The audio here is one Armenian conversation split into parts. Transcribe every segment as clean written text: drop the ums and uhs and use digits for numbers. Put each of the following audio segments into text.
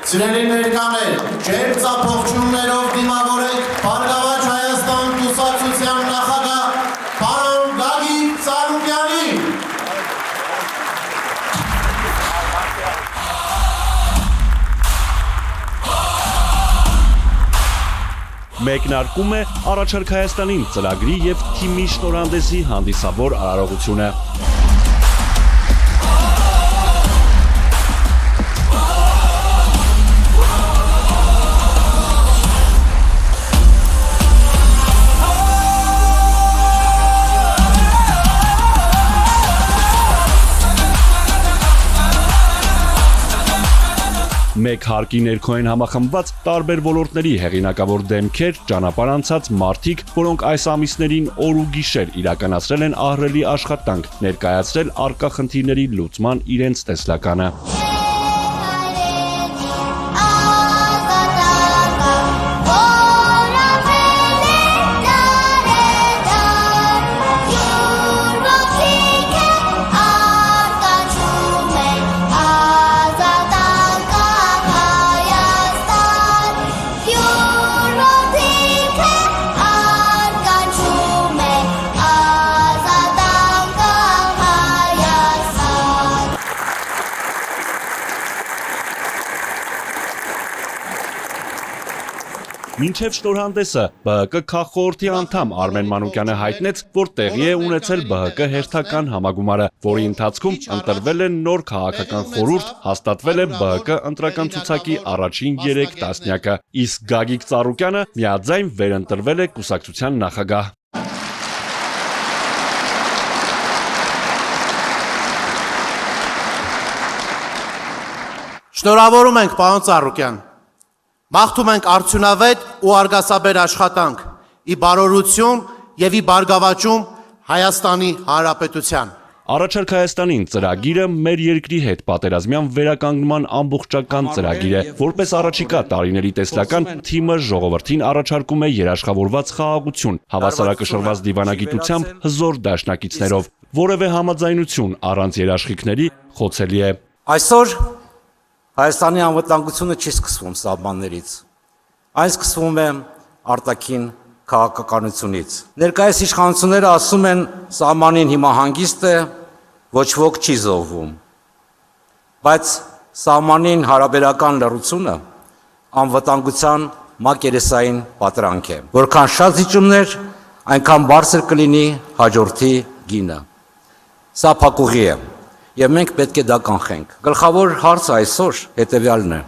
Սիրելի ներկաներ, ջեր ծափողջուններով դիմավորեք Բարգավաճ Հայաստան կուսակցության նախագահ պարոն Գագիկ Ծառուկյանին։ Մեկնարկում է «Առաջարկ Հայաստանին» ծրագրի և թիմի շնորհանդեսի հանդիսավոր արարողությունը։ Մեկ հարկի ներքո են համախմբված տարբեր ոլորտների հեղինակավոր դեմքեր, ճանապարհ անցած մարդիկ, որոնք այս ամիսներին օր ու գիշեր իրականացրել են ահռելի աշխատանք, ներկայացրել առկա խնդիրների լուծման իրենց տեսլականը։ Մինչև շնորհանդեսը ԲՀԿ քաղխորհրդի անդամ Արմեն Մանուկյանը հայտնեց, որ տեղի է ունեցել ԲՀԿ հերթական համագումարը, որի ընթացքում ընտրվել է նոր քաղաքական խորհուրդ, հաստատվել է ԲՀԿ ընտրական ցուցակի առաջին 3 տասնյակը, իսկ Գագիկ Ծառուկյանը միաձայն վերընտրվել է կուսակցության նախագահ։ Շնորհավորում ենք, պարոն Ծառուկյան։ Մաղթում ենք արդյունավետ ու արգասաբեր աշխատանք, ի բարօրություն և ի բարգավաճում Հայաստանի Հանրապետության։ Առաջարկ Հայաստանին ծրագիրը մեր երկրի հետ պատերազմյան վերականգնման ամբողջական ծրագիր է, որպես առաջիկա տարիների տեսլական թիմը ժողովրդին առաջարկում է երաշխավորված խաղաղություն, հավասարակշռված դիվանագիտությամբ հզոր դաշնակիցներով, որևէ համաձայնություն առանց երաշխիքների խոցելի է։ Այսօր Հայաստանի անվտանգությունը չի սկսվում սահմաններից, այն սկսվում է արտաքին քաղաքականությունից։ Ներկայիս իշխանությունները ասում են սահմանին հիմա հանգիստ է, ոչ ոք չի զոհվում, բայց սահմանին հարաբերական լռությունը անվտանգության մակերեսային պատրանք է, որքան շատ զիջումներ, այնքան բարձր կլինի հաջորդի գինը։ Սա փակուղի է։ Եվ մենք պետք է դա կանխենք։ Գլխավոր հարցը այսօր հետևյալն է.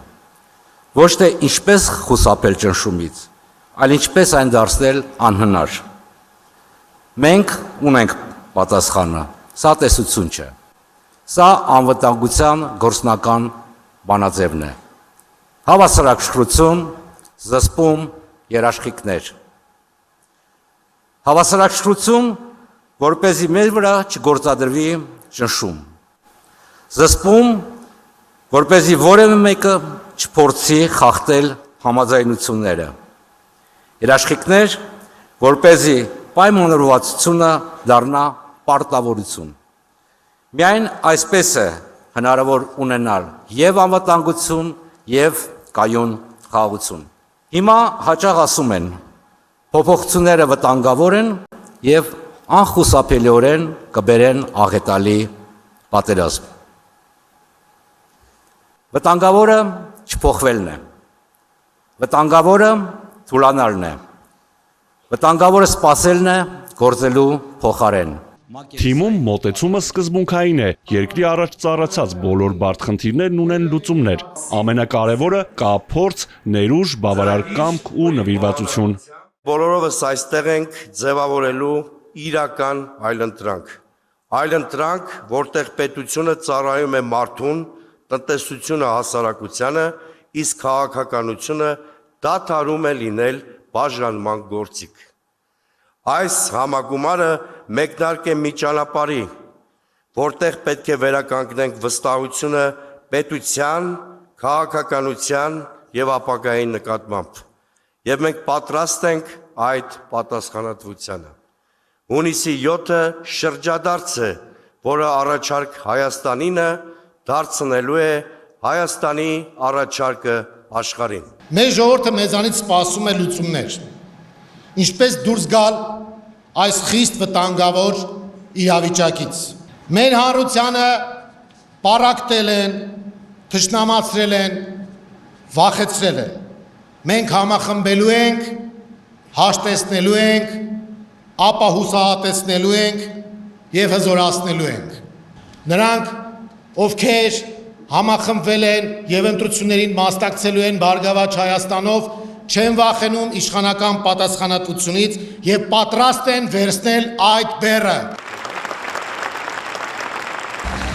ոչ թե ինչպես խուսափել ճնշումից, այլ ինչպես այն դարձնել անհնար։ Մենք ունենք պատասխանը, սա տեսություն չէ։ Սա անվտանգության գործնական բանաձևն է։ Հավասարակշռություն, զսպում, երաշխիքներ։ Հավասարակշռություն, որպեսզի մեր վրա չգործադրվի ճնշում։ Զսպում, որպեսզի որևէ մեկը չփորձի խախտել համաձայնությունները։ Երաշխիքներ, որպեսզի պայմանավորվածությունը դառնա պարտավորություն։ Միայն այսպես է հնարավոր ունենալ եւ անվտանգություն, եւ կայուն խաղաղություն։ Հիմա հաճախ ասում են, փոփոխությունները վտանգավոր են եւ անխուսափելիորեն կբերեն աղետալի պատերազմ։ Վտանգավորը չփոխվելն է, վտանգավորը թուլանալն է, վտանգավորը սպասելն է գործելու փոխարեն։ Թիմում մոտեցումը սկզբունքային է, երկրի առաջ ծառացած բոլոր բարդ խնդիրներն ունեն լուծումներ, ամենակարևորը կա փորձ, ներուժ, բավարար կամք ու նվիրվածություն։ Բոլորովս այստեղ ենք ձևավորելու իրական այլընտրանք, որտեղ պետությունը ծառայում է մարդուն, տնտեսությունը հասարակությանը, իսկ քաղաքականությունը դադարում է լինել բաժանման գործիք։ Այս համագումարը մեկնարկ է մի ճանապարհի, որտեղ պետք է վերականգնենք վստահությունը պետության, քաղաքականության և ապագայի նկատմամբ, և մենք պատրաստ ենք այդ պատասխանատվությանը։ Հունիսի 7-ը շրջադարձ է, որը առաջարկ Հայաստանինը դարձնելու է Հայաստանի առաջարկը աշխարհին։ Մեր ժողովուրդը մեզանից սպասում է լուծումներ։ Ինչպես դուրս գալ այս խիստ վտանգավոր իրավիճակից։ Մեր հանրությանը պարակտել են, թշնամացրել են, վախեցրել են։ Մենք համախմբելու ենք, հաշտեցնելու ենք, ապա հուսահատեցնելու ենք եւ հզորացնելու ենք։ Նրանք, ովքեր համախմբվել են եւ ընտրություններին մասնակցելու են Բարգավաճ Հայաստանով, չեն վախենում իշխանական պատասխանատվությունից եւ պատրաստ են վերցնել այդ բեռը։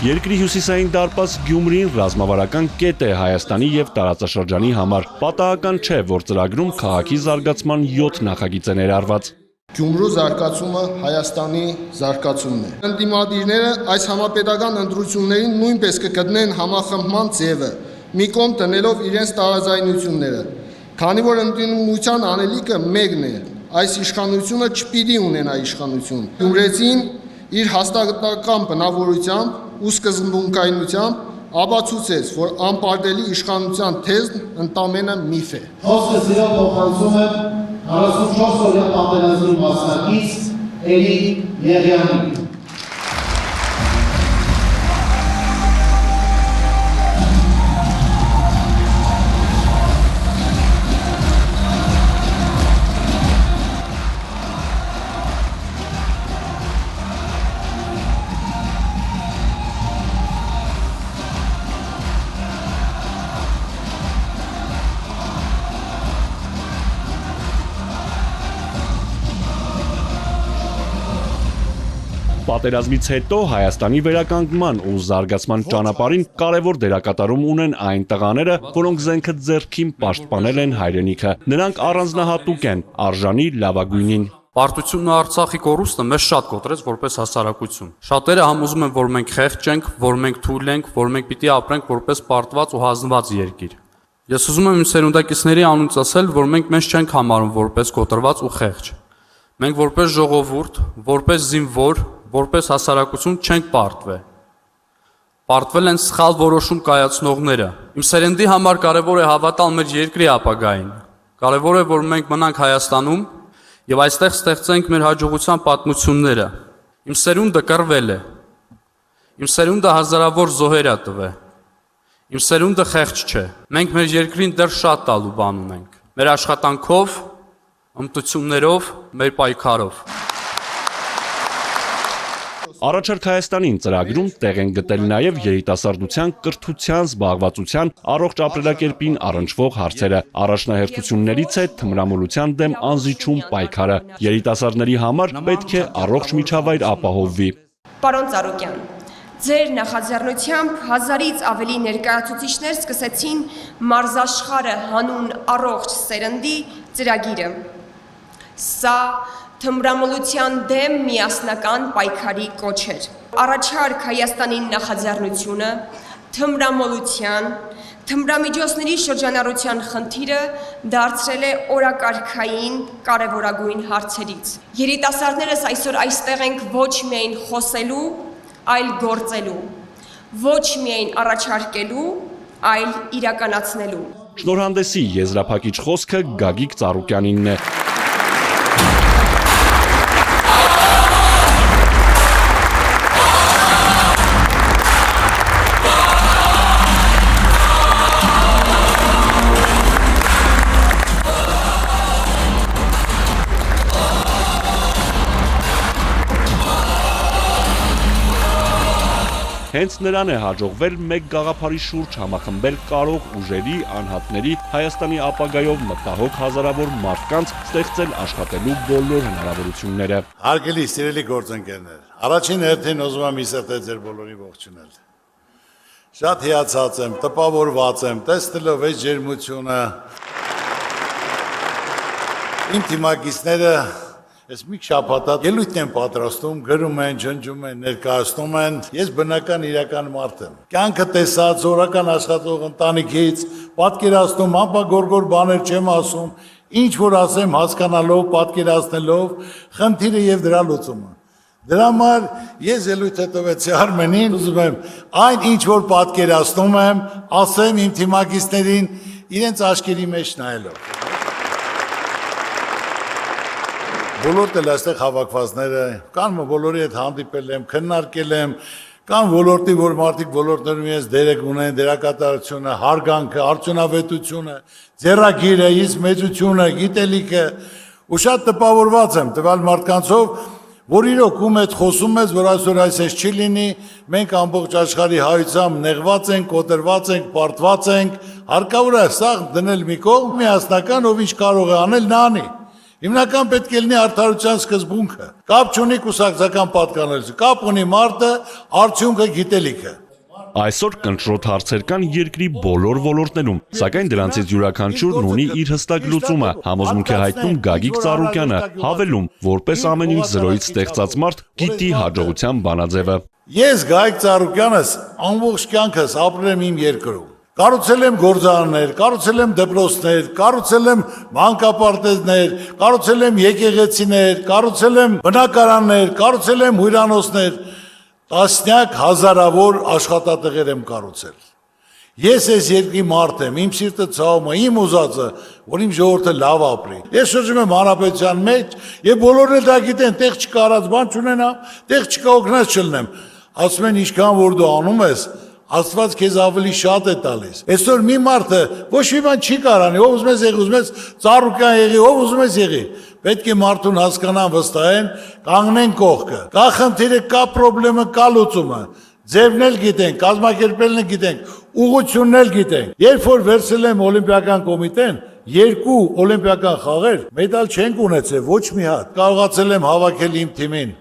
Երկրի հյուսիսային դարպաս Գյումրին ռազմավարական կետ է Հայաստանի եւ տարածաշրջանի համար։ Պատահական չէ, որ ծրագրում քաղաքի զարգացման 7 նախագիծ է ներառված։ Գյումրու զարգացումը Հայաստանի զարգացումն է։ Ընդդիմադիրները այս համապետական ընտրություններին նույնպես կգտնեն համախմբման ձևը, մի կողմ տնելով իրենց տարաձայնությունները, քանի որ ընդդիմության անելիքը մեկն է, այս իշխանությունը չպիտի ունենա իշխանություն։ Գյումրեցին իր հաստատական բնավորությամբ ու սկզբունքայնությամբ ապացուցեց, որ անպարտելի իշխանության թեզն ընդամենը միֆ է։ Խոսքը սիրով փոխանցում եմ 44 օրյա պատերազմի մասնակից Էլի Եղյանին։ Պատերազմից հետո Հայաստանի վերականգնման ու զարգացման ճանապարհին կարևոր դերակատարում ունեն այն տղաները, որոնք զենքը ձեռքին պաշտպանել են հայրենիքը։ Նրանք առանձնահատուկ են, արժանի լավագույնին։ Պարտությունն ու Արցախի կորուստը մեզ շատ կոտրեց որպես հասարակություն։ Շատերը համոզում են, որ մենք խեղճ ենք, որ մենք թույլ ենք, որ մենք պիտի ապրենք որպես պարտված ու հանձնված երկիր։ Ես ուզում եմ իմ սերունդակիցների անունից ասել, որ մենք մեզ չենք համարում որպես կոտրված ու խեղճ։ Մենք որպես ժողովուրդ, որպես զինվոր, որպես հասարակություն չենք պարտվել։ Պարտվել են սխալ որոշում կայացնողները։ Իմ սերնդի համար կարևոր է հավատալ մեր երկրի ապագային։ Կարևոր է, որ մենք մնանք Հայաստանում եւ այստեղ ստեղծենք մեր հաջողության պատմությունները։ Իմ սերունդը կռվել է։ Իմ սերունդը հազարավոր զոհեր է տվել։ Իմ սերունդը խեղճ չէ։ Մենք մեր երկրին դեռ շատ տալու բան ունենք։ Մեր աշխատանքով, ըմտություններով, մեր պայքարով։ Առաջարկ Հայաստանին ծրագրում տեղ են գտել նաև երիտասարդության, կրթության, զբաղվածության, առողջ ապրելակերպին առնչվող հարցերը։ Առաջնահերթություններից է թմրամոլության դեմ անզիջում պայքարը։ Երիտասարդների համար պետք է առողջ միջավայր ապահովվի։ Պարոն Ծառուկյան, ձեր նախաձեռնությամբ 1000-ից ավելի ներկայացուցիչներ սկսեցին մարզաշխարհը հանուն առողջ սերնդի ծրագիրը։ Սա թմրամոլության դեմ միասնական պայքարի կոչ էր։ Առաջարկ Հայաստանին նախաձեռնությունը թմրամոլության, թմրամիջոցների շրջանառության խնդիրը դարձրել է օրակարգային կարևորագույն հարցերից։ Երիտասարդներս այսօր այստեղ ենք ոչ միայն խոսելու, այլ գործելու, ոչ միայն առաջարկելու, այլ իրականացնելու։ Շնորհանդեսի եզրափակիչ խոսքը Գագիկ Ծառուկյանինն է։ Հենց նրան է հաջողվել մեկ գաղափարի շուրջ համախմբել կարող ուժերի, անհատների, Հայաստանի ապագայով մտահոգ հազարավոր մարդկանց ստեղծել աշխատելու բոլոր հնարավորությունները։ Հարգելի սիրելի գործընկերներ, առաջին հերթին ուզում եմ իսրտել ձեր բոլորի ողջունել։ Շատ հիացած եմ, տպավորված եմ, տեսնելով այս ջերմությունը։ Իմ թիմակիցները Ես մի շաբաթ ելույթ եմ պատրաստում, գրում են, ջնջում են, ներկայացնում են։ Ես բնական իրական մարդ եմ։ Կյանքը տեսած, օրական աշխատող ընտանիքից, պատկերացնում, ապագորգոր բաներ չեմ ասում, ինչ որ ասեմ հասկանալով, պատկերացնելով, խնդիրը եւ դրա լուծումը։ Դրա համար ես ելույթ տվեցի Արմենին, ուզում եմ այն ինչ որ պատկերացնում եմ, ասեմ իմ թիմակիցներին իրենց աչքերի մեջ նայելով։ Բոլոր այստեղ հավաքվածները, կան բոլորի հետ հանդիպել եմ, քննարկել եմ, կան ոլորտի, որ մարդիկ ոլորտներում ես դերեք ունեն, դերակատարությունը, հարգանքը, արդյունավետությունը, ձեռագիրը, իսկ մեծությունը, գիտելիքը, ու շատ տպավորված եմ տվյալ մարդկանցով, որ իրոք ում հետ խոսում ես, որ այսօր այսպես չի լինի, մենք ամբողջ աշխարհի հայությամբ նեղված ենք, կոտրված ենք, պարտված ենք, հարկավոր է սա դնել մի կողմ, միասնական, ով ինչ կարող է անել, նա անի։ Հիմնական պետք է լինի արդարության սկզբունքը։ Կապ չունի կուսակցական պատկանելություն, կապ ունի մարդը, արդյունքը, գիտելիքը։ Այսօր կնճռոտ հարցեր կան երկրի բոլոր ոլորտներում, սակայն դրանցից յուրաքանչյուրն ունի իր հստակ լուծումը, համոզմունք է հայտնում Գագիկ Ծառուկյանը, հավելում, որպես ամեն ինչ զրոյից ստեղծած մարդ գիտի հաջողության բանաձևը։ Ես Գագիկ Ծառուկյանս ամբողջ կյանքս ապրել եմ իմ երկրում։ Կառուցել եմ գործարաններ, կառուցել եմ դպրոցներ, կառուցել եմ մանկապարտեզներ, կառուցել եմ եկեղեցիներ, կառուցել եմ բնակարաններ, կառուցել եմ հյուրանոցներ, տասնյակ հազարավոր աշխատատեղեր եմ կառուցել։ Ես այս երկրի մարդ եմ, իմ սիրտը ցավում է, իմ ուզածը, որ իմ ժողովուրդը լավ ապրի։ Ես շրջում եմ հանրապետության մեջ, եւ բոլորն էլ դա գիտեն, տեղ չկա առած բան չունենամ, տեղ չկա օգնած չլնեմ։ Ասում են ինչքան որ դու անում ես, Աստված քեզ ավելի շատ է տալիս։ Այսօր մի մարդը ոչ մի բան չի կարանի, ով ուզում ես եղի, ուզում ես Ծառուկյան եղի, ով ուզում ես եղի։ Պետք է մարդուն հասկանան, վստահեն, կանգնեն կողքը։ Կա խնդիրը, կա խնդրեմը, կա լուծումը։ Ձևն էլ գիտենք, կազմակերպելն էլ գիտենք, ուղղությունն էլ գիտենք։ Երբ որ վերցել եմ Օլիմպիական կոմիտեն, 2 օլիմպիական խաղեր, մեդալ չենք ունեցել, ոչ մի հատ։ Կարողացել եմ հավաքել իմ թիմին։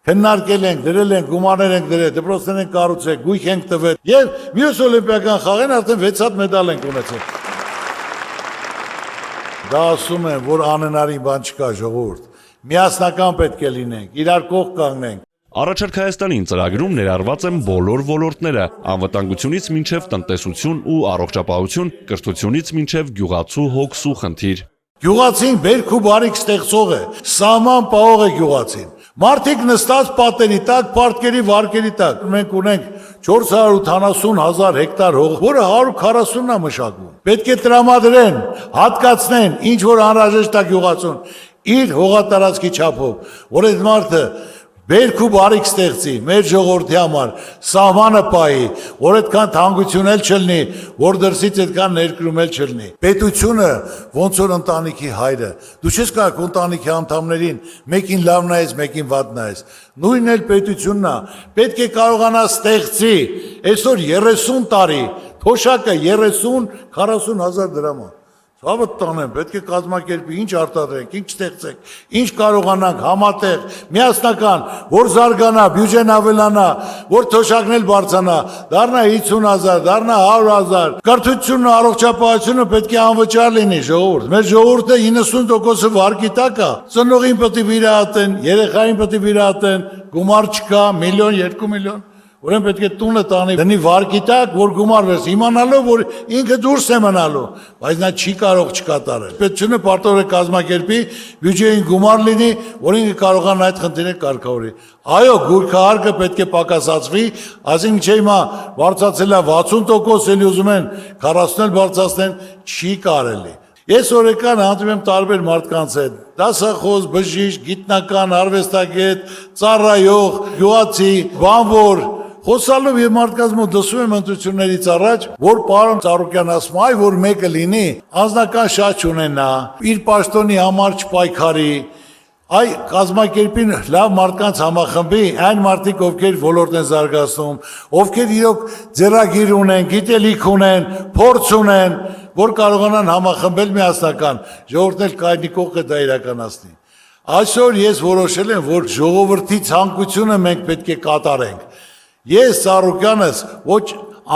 Քննարկել ենք, դրել ենք, գումարներ ենք դրել, դպրոցներ ենք կառուցել, գույք ենք տվել, եւ մյուս օլիմպիական խաղերն արդեն 6 հատ մեդալ ենք ունեցել։ Դա ասում եմ, որ անհնարին բան չկա, ժողովուրդ։ Միասնական պետք է լինենք, իրար կողք կանգնենք։ Առաջարկ Հայաստանին ծրագրում ներառված են բոլոր ոլորտները, անվտանգությունից մինչև տնտեսություն ու առողջապահություն, կրթությունից մինչև գյուղացու հոգսու խնդիր։ Գյուղացին բերք ու բարիք ստեղծող է, սահման պահող է գյուղացին։ Մարդիկ նստած պատերի տակ, պարտքերի վարկերի տակ։ Մենք ունենք 480,000 հեկտար հող, որը 140-ն է մշակվում։ Պետք է տրամադրեն, հատկացնեն, ինչ որ անհրաժեշտ է գյուղացուն, իր հողատարածքի չափով, որ այդ մարդը բերք ու բարիք ստեղծի մեր ժողովրդի համար, սահմանը պահի, որ այդքան թանկություն էլ չլինի, որ դրսից այդքան ներկրում էլ չլինի։ Պետությունը ոնց որ ընտանիքի հայրը, դու չես կարող ընտանիքի անդամներին մեկին լավ նայես, մեկին վատ նայես։ Նույնն էլ պետությունն է, պետք է կարողանա ստեղծի, այսօր 30 տարի, թոշակը 30-40,000 դրամ է։ Ցավը տանեմ, պետք է կազմակերպի, ինչ արտադրենք, ինչ ստեղծենք, ինչ կարողանանք համատեղ, միասնական, որ զարգանա, բյուջեն ավելանա, որ թոշակն էլ բարձրանա, դառնա 50,000, դառնա 100,000։ Կրթությունն ու առողջապահությունը պետք է անվճար լինի, ժողովուրդ։ Մեր ժողովուրդը 90%-ը վարկի տակ է։ Ծնողին պետք է վիրահատեն, երեխային պետք է վիրահատեն, գումար չկա, 1 միլիոն, 2 միլիոն։ Ուրեմն պետք է տունը տանի, դնի վարկի տակ, որ գումար վերս, իմանալով, որ ինքը դուրս է մնալու, բայց նա չի կարող չկատարել։ Պետությունը պարտավոր է կազմակերպի, բյուջեին գումար լինի, որ ինքը կարողանա այդ խնդիրը կարգավորի։ Այո, գույքահարկը պետք է պակասացվի, այսինքն չէ հիմա բարձրացել է 60%, էլի ուզում են 40-ել բարձրացնեն, չի կարելի։ Ես օրեկան հանդիպում եմ տարբեր մարդկանց հետ, դասախոս, բժիշկ, գիտնական, արվեստագետ, ծառայող, գյուղացի, բանվոր, խոսալով եւ մարդկանց մոտ դասում եմ ընտրություններից առաջ, որ պարոն Ծառուկյան ասում, այ որ մեկը լինի, անձնական շատ չունենա, իր պաշտոնի համար չպայքարի, այ կազմակերպին լավ մարդկանց համախմբի, այն մարդիկ, ովքեր ոլորտ են զարգացնում, ովքեր իրոք ձեռագիր ունեն, գիտելիք ունեն, փորձ ունեն, որ կարողանան համախմբել միասնական, ժողովուրդն էլ կայնի կողքը դա իրականացնի։ Այսօր ես որոշել եմ, որ ժողովրդի ցանկությունը մենք պետք է կատարենք։ Ես Ծառուկյանս ոչ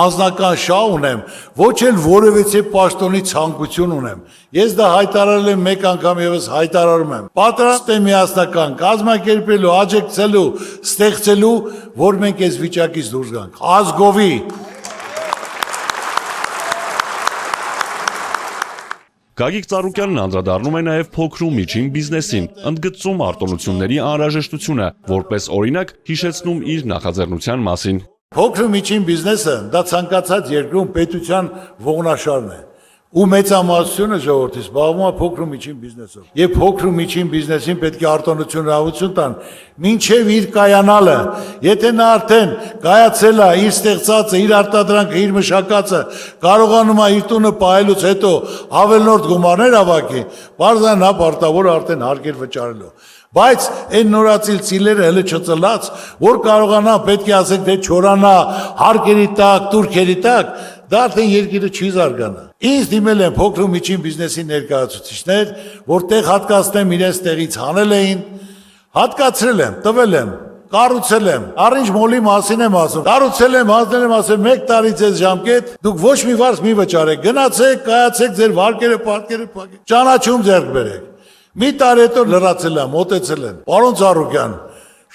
անձնական շահ ունեմ, ոչ էլ որևիցե պաշտոնի ցանկություն ունեմ։ Ես դա հայտարարել եմ մեկ անգամ եւս հայտարարում եմ։ Պատրաստ եմ միասնական կազմակերպելու, աջակցելու, ստեղծելու, որ մենք այս վիճակից դուրս գանք։ Ազգովի Գագիկ Ծառուկյանն անդրադառնում է նաև փոքր ու միջին բիզնեսին, ընդգծում արտոնությունների անհրաժեշտությունը, որպես օրինակ հիշեցնում իր նախաձեռնության մասին։ Փոքր ու միջին բիզնեսը դա ցանկացած երկրում պետության ողնաշարն է։ Ու մեծամասնությունը ժողովրդի զբաղվում է փոքր ու միջին բիզնեսով։ Եվ փոքր ու միջին բիզնեսին պետք է արտոնություն հրավություն տան, մինչև իր կայանալը, եթե նա արդեն կայացել է իր ստեղծածը, իր արտադրանքը, իր մշակածը, կարողանում է իր տունը պահելուց հետո ավելորդ գումարներ հավաքի, բարձրան նա պարտավոր է արդեն հարկեր վճարելու։ Բայց այն նորացիլ ծիլերը հələ չծլած, որ կարողանա պետք է ասենք թե չորանա հարկերի տակ, турքերի տակ, դա արդեն երկիրը չի զարգանա։ Ինձ դիմել են փոքր ու միջին բիզնեսի ներկայացուցիչներ, որտեղ հատկացնեմ իրենց տեղից հանել էին, հատկացրել եմ, տվել եմ, կառուցել եմ, առինչ մոլի մասին եմ ասում, կառուցել եմ, հանձնել եմ ասել 1 տարի ձեզ ժամկետ, դուք ոչ մի վարձ մի վճարեք, գնացեք, կայացեք ձեր վարկերը, պարտքերը փակեք, ճանաչում ձեռք բերեք։ Մի տարի հետո լրացել եմ, մոտեցել են։ Պարոն Ծառուկյան,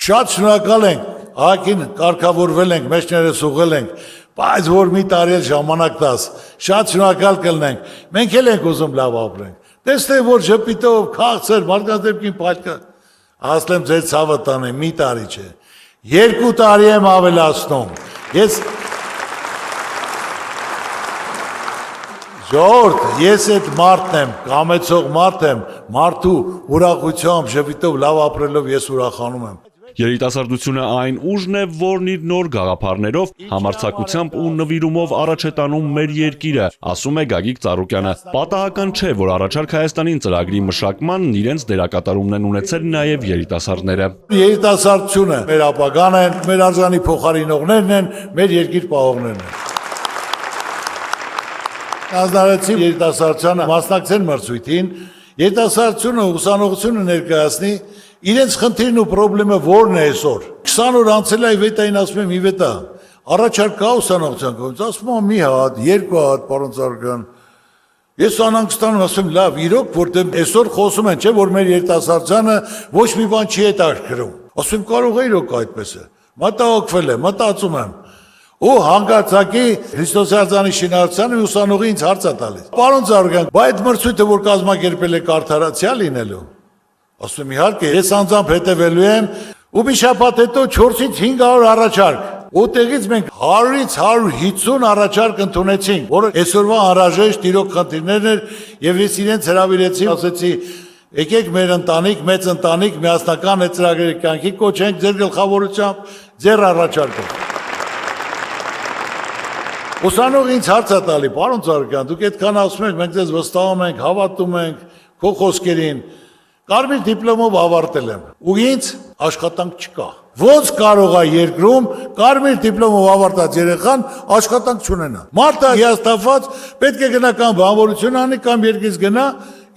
շատ շնորհակալ ենք, ահագին կարգավորվել ենք, մեջներս ուղղել ենք, բայց որ մի տարի էլ ժամանակ տաս, շատ շնորհակալ կլինենք։ Մենք էլ ենք ուզում լավ ապրենք։ Տեսնեք, որ ժպիտով, քաղցր, մարդկանց դեպքին փայլկա։ Ասեմ ձեր ցավը տանեմ, մի տարի չէ։ 2 տարի եմ ավելացնում։ Ես Ժողովուրդ, ես այդ մարդն եմ, կամեցող մարդ եմ, մարդու ուրախությամբ, ժպիտով, լավ ապրելով ես ուրախանում եմ։ Երիտասարդությունը այն ուժն է, որն իր նոր գաղափարներով, համարձակությամբ ու նվիրումով առաջ է տանում մեր երկիրը, ասում է Գագիկ Ծառուկյանը։ Պատահական չէ, որ առաջարկ Հայաստանին ծրագրի մշակմանն իրենց դերակատարումն են ունեցել նաև երիտասարդները։ Երիտասարդությունը մեր ապագան են, մեր արժանի փոխարինողներն են, մեր երկիր պահողներն են։ Ազնարեցի երիտասարդությանը մասնակցեն մրցույթին, երիտասարդությունը ուսանողությունը ներկայացնի, իրենց խնդիրն ու պրոբլեմը որն է այսօր։ 20 օր անցել է վետային ասում եմ իվետա, առաջարկ կա ուսանողության կողմից, ասում եմ մի հատ, 2 հատ, պարոն Ծառուկյան։ Ես անանք ստանում ասում լավ, իրոք, որտեղ այսօր խոսում են, չէ, որ մեր երիտասարդությանը ոչ մի բան չի հետաքրքրում։ Ասում եմ կարող է իրոք այդպես է։ Մտահոգվել եմ, մտածում եմ։ Ու հանգարցակի Քրիստոսյանի շինարարությանը ուսանողի ինձ հարց է տալիս։ Պարոն Ծառուկյան, բայց այդ մրցույթը որ կազմակերպել եք արդարացիա լինելու։ Ասում եմ իհարկե, ես անձամբ հետևելու եմ ու մի շաբաթ հետո 4-ից 500 առաջարկ։ Ուտեղից մենք 100-ից 150 առաջարկ ընդունեցինք, որը այսօրվա անհրաժեշտ իրոք խնդիրներն էր եւ ես իրենց հրավիրեցի, ասեցի եկեք մեր ընտանիք, մեծ ընտանիք, միասնական այդ ծրագրերը կյանքի կոչենք ձեր գլխավորությամբ, ձեր առաջարկով։ Ուսանողը ինձ հարց է տալի, պարոն Ծառուկյան, դուք այդքան ասում եք, մենք ձեզ վստահում ենք, հավատում ենք քո խոսքերին։ Կարմիր դիպլոմով ավարտել եմ, ու ինձ աշխատանք չկա։ Ոնց կարող է երկրում կարմիր դիպլոմով ավարտած երեխան աշխատանք չունենա։ Մարդը հիասթափված պետք է գնա կամ բանվորություն անի կամ երկից գնա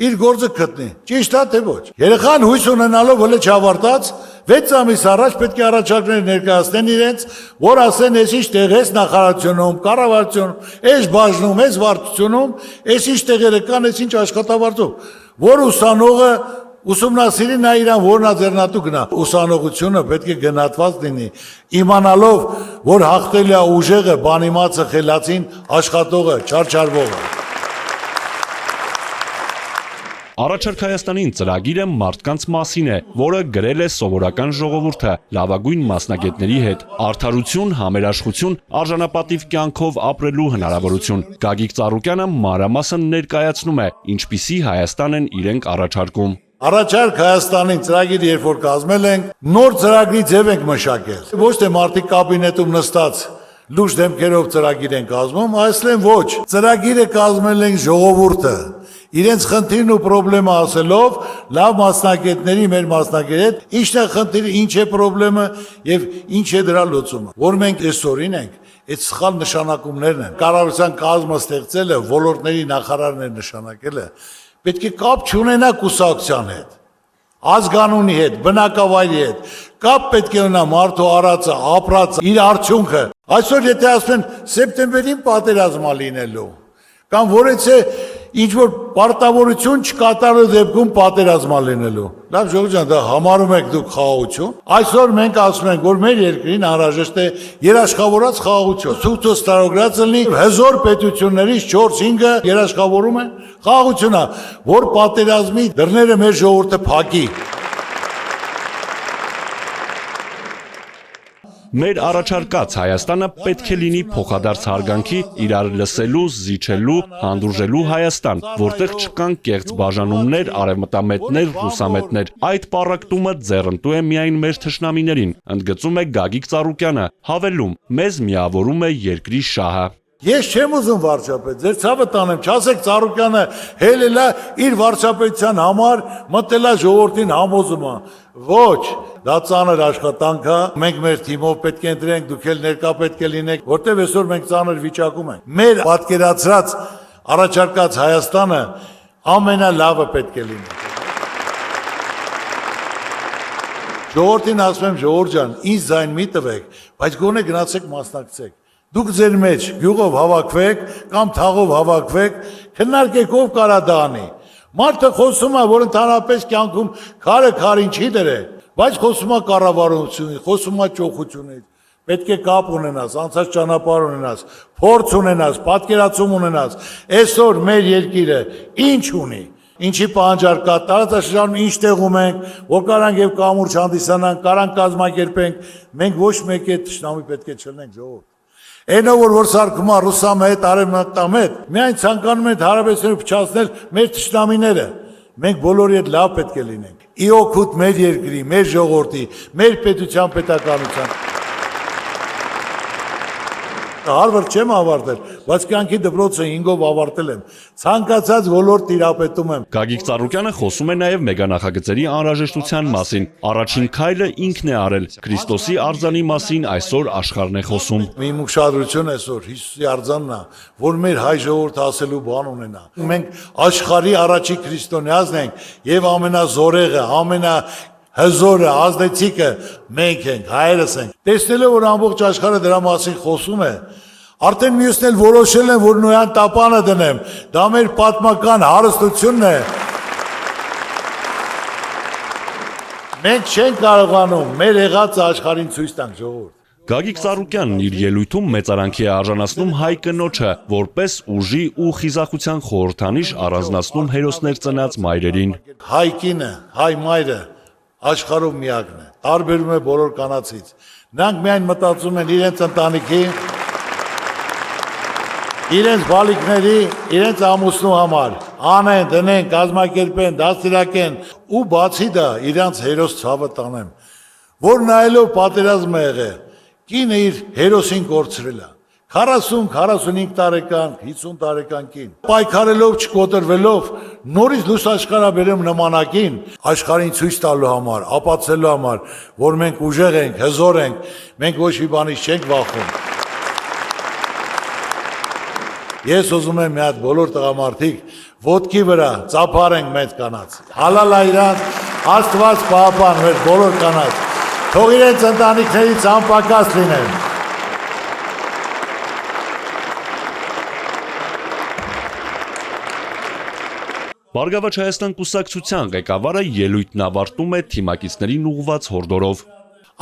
իր գործը գտնի։ Ճիշտ է թե ոչ։ Երեխան հույս ունենալով հələ չավարտած 6 ամիս առաջ պետք է առաջարկներ ներկայացնեն իրենց, որ ասեն, ես ինչ տեղ ես նախարարությունում, կառավարությունում, ես բաժնում, ես վարչությունում, ես ինչ տեղերը կան, ես ինչ աշխատավարձով, որ ուսանողը ուսումնասիրի նա իրան որն է ձեռնատու գնա։ Ուսանողությունը պետք է գնահատված լինի, իմանալով, որ հաղթել է ուժեղը, բանիմացը, խելացին, աշխատողը, չարչարվողը։ Առաջարկ Հայաստանին ծրագիրը մարդկանց մասին է, որը գրել է սովորական ժողովուրդը լավագույն մասնագետների հետ։ Արդարություն, համերաշխություն, արժանապատիվ կյանքով ապրելու հնարավորություն։ Գագիկ Ծառուկյանը մանրամասն ներկայացնում է, ինչպիսի Հայաստան են իրենք առաջարկում։ Առաջարկ Հայաստանին ծրագիր երբ որ կազմել ենք, նոր ծրագրի ձև ենք մշակել։ Ոչ թե մարդիկ կաբինետում նստած լուրջ դեմքերով ծրագիր են կազմում, այստեղ ոչ, ծրագիրը կազմել են ժողովուրդը, իրենց խնդիրն ու պրոբլեմը ասելով, լավ մասնագետների, մեր մասնագետի հետ, ինչն է խնդիրը, ինչ է պրոբլեմը եւ ինչ է դրա լուծումը։ Որ մենք այսօրին ենք, այդ սխալ նշանակումներն են։ Կառավարության կազմը ստեղծելը, ոլորտների նախարարներ նշանակելը, պետք է կապ չունենա կուսակցության հետ, ազգանունի հետ, բնակավայրի հետ, կապ պետք է ունենա մարդու արածը, ապրածը, իր արդյունքը։ Այսօր եթե ասեն սեպտեմբերին պատերազմա լինելու, կամ որից է ինչ որ պարտավորություն չկատարելու դեպքում պատերազմա լինելու։ Լավ ժողովուրդ ջան, դա համարում եք դուք խաղաղություն։ Այսօր մենք ասում ենք, որ մեր երկրին անհրաժեշտ է երաշխավորած խաղաղություն։ Ցույց տարօգրած լինի հզոր պետություններից 4-5-ը երաշխավորում են խաղաղությունա, որ պատերազմի դռները մեր ժողովուրդը փակի։ Մեր առաջարկած Հայաստանը պետք է լինի փոխադարձ հարգանքի, իրար լսելու, զիջելու, հանդուրժելու Հայաստան, որտեղ չկան կեղծ բաժանումներ, արևմտամետներ, ռուսամետներ։ Այդ պառակտումը ձեռնտու է միայն մեր թշնամիներին, ընդգծում է Գագիկ Ծառուկյանը, հավելում՝ մեզ միավորում է երկրի շահը։ Ես չեմ ուզում վարչապետ, ձեր ցավը տանեմ, չասեք Ծառուկյանը հելելա իր վարչապետության համար մտելա ժողովրդին համոզումը։ Ոչ, դա ծանր աշխատանք է, մենք մեր թիմով պետք է ընտրենք, դուք էլ ներկա պետք է լինեք, որտեղ այսօր մենք ծանր վիճակում ենք։ Մեր պատկերացրած առաջարկած Հայաստանը ամենալավը պետք է լինի։ Ժողովրդին ասում եմ, ժողովուրդ ջան, ինձ ձայն մի տվեք, բայց գոնե գնացեք մասնակցեք։ Դուք ձեր մեջ գյուղով հավաքվեք կամ թաղով հավաքվեք, քննարկեք ով կարա դա անի։ Մարդը խոսում է, որ ընդհանրապես կյանքում քարը քարին չի դրել, բայց խոսում է կառավարությունից, խոսում է ճոխությունից։ Պետք է կապ ունենաս, անցած ճանապարհ ունենաս, փորձ ունենաս, պատկերացում ունենաս։ Այսօր մեր երկիրը ինչ ունի, ինչի պահանջարկ կա, տարածաշրջանում ինչ տեղում ենք, որ կարանք եւ կամուրջ հանդիսանանք, կարանք կազմակերպենք, մենք ոչ մեկի հետ թշնամի պետք է չլինենք ժողովուրդ։ Այնը որ սարքում է ռուսամետ, արևմտամետ, միայն ցանկանում են հարաբերությունները փչացնել մեր թշնամիները։ Մենք բոլորի հետ լավ պետք է լինենք։ Ի օգուտ մեր երկրի, մեր ժողովրդի, մեր պետության պետականության։ Հարվարդ չեմ ավարտել, բայց կյանքի դպրոցը 5-ով ավարտել եմ։ Ցանկացած ոլորտ տիրապետում եմ։ Գագիկ Ծառուկյանը խոսում է նաև մեգանախագծերի անհրաժեշտության մասին։ Առաջին քայլը ինքն է արել։ Քրիստոսի արձանի մասին այսօր աշխարհն է խոսում։ Մի ուշադրություն այսօր Հիսուսի արձանն է, որ մեր հայ ժողովուրդը ասելու բան ունենա։ Մենք աշխարհի առաջի քրիստոնեազն ենք եւ ամենազորեղը, հզորը, ազդեցիկը մենք ենք, հայերս ենք։ Տեսնելով որ ամբողջ աշխարհը դրա մասին խոսում է, արդեն մյուսն էլ որոշել են, որ նոյան տապանը դնեմ։ Դա մեր պատմական հարստությունն է։ Մենք չենք կարողանում մեր եղածը աշխարհին ցույց տանք, ժողովուրդ։ Գագիկ Ծառուկյանն իր ելույթում մեծարանքի է արժանացնում հայ կնոջը, որպես ուժի ու խիզախության խորհրդանիշ առանձնացնում հերոսներ ծնած մայրերին։ Հայ կինը, հայ մայրը աշխարհում միակն է, տարբերում է բոլոր կանացից։ Նրանք միայն մտածում են իրենց ընտանիքի, իրենց բալիկների, իրենց ամուսնու համար, անեն, դնեն, կազմակերպեն, դաստիարակեն ու բացի դա իրենց հերոս ցավը տանեն, որ նայելով պատերազմ է եղել, կինը իր հերոսին կորցրել է։ 40-45 տարեկան, 50 տարեկան կին։ Պայքարելով, չկոտրվելով, նորից լույս աշխարհաբերեմ նմանակին, աշխարհին ցույց տալու համար, ապացուցելու համար, որ մենք ուժեղ ենք, հզոր ենք, մենք ոչ մի բանից չենք վախում։ Ես ուզում եմ մի հատ բոլոր տղամարդիկ ոտքի վրա ծափարենք մեծ կանանց։ Հալալա իրանց, Աստված պահապան մեր բոլոր կանանց։ Թող իրենց ընտանիքներից անպակաս լինեն։ Բարգավաճ Հայաստան կուսակցության ղեկավարը ելույթն ավարտում է թիմակիցներին ուղղված հորդորով։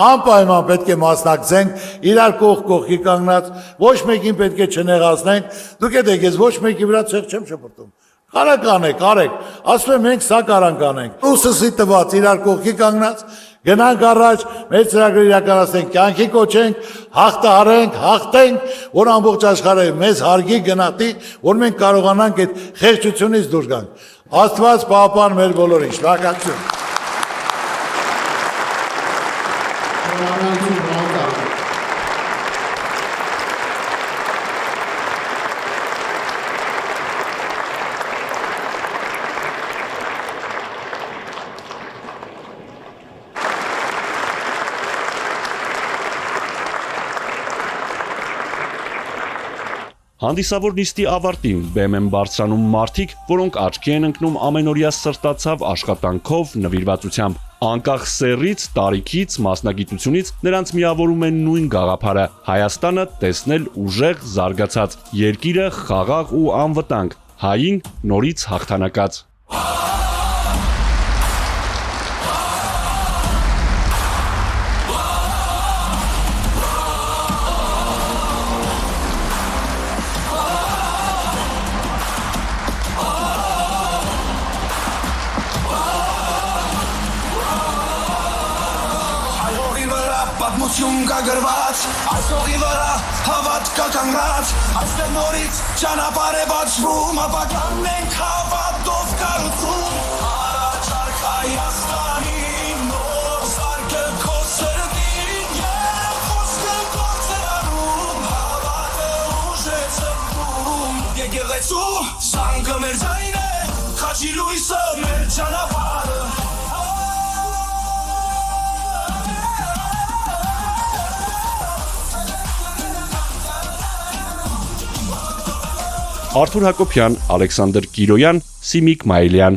Անպայման պետք է մասնակցենք, իրար կողքի կանգնած, ոչ մեկին պետք է չնեղացնենք, դուք եք ես ոչ մեկի վրա ցեղ չեմ շփոթում։ Կարակ անեք, արեք, ասում եմ մենք սա կարանք անենք։ Ուսսի տված իրար կողքի կանգնած, գնանք առաջ, մեր ծրագրերը իրականացնենք, կյանքի կոչենք, հաղթահարենք, հաղթենք, որ ամբողջ աշխարհը մեզ հարգի, գնահատի, որ մենք կարողանանք այդ խեղճությունից դուրս գանք։ Աստված պահապան մեր բոլորին, շնորհակալություն։ Հանդիսավոր նիստի ավարտին բեմ են բարձրանում մարդիկ, որոնք աչքի են ընկնում ամենօրյա սրտացավ աշխատանքով, նվիրվածությամբ։ Անկախ սեռից, տարիքից, մասնագիտությունից նրանց միավորում են նույն գաղափարը՝ Հայաստանը տեսնել ուժեղ, զարգացած, երկիրը խաղաղ ու անվտանգ։ հային նորից հաղթանակած։ Պատմություն կա գրված, այս հողի վրա հավատ կա կանգնած, այստեղ նորից ճանապարհ է բացվում, ապագան ենք հավատով կառուցում, առաջարկ Հայաստանին, նոր սարքը քո սրտին, և խոսքը գործերանում, հավատը ուժ է ծնվում, եկեղեցու զանգը մեր ձայն է, խաչի լույսը մեր ճանապարհը։ Արթուր Հակոբյան, Ալեքսանդր Կիրոյան, Սիմիկ Մայիլյան։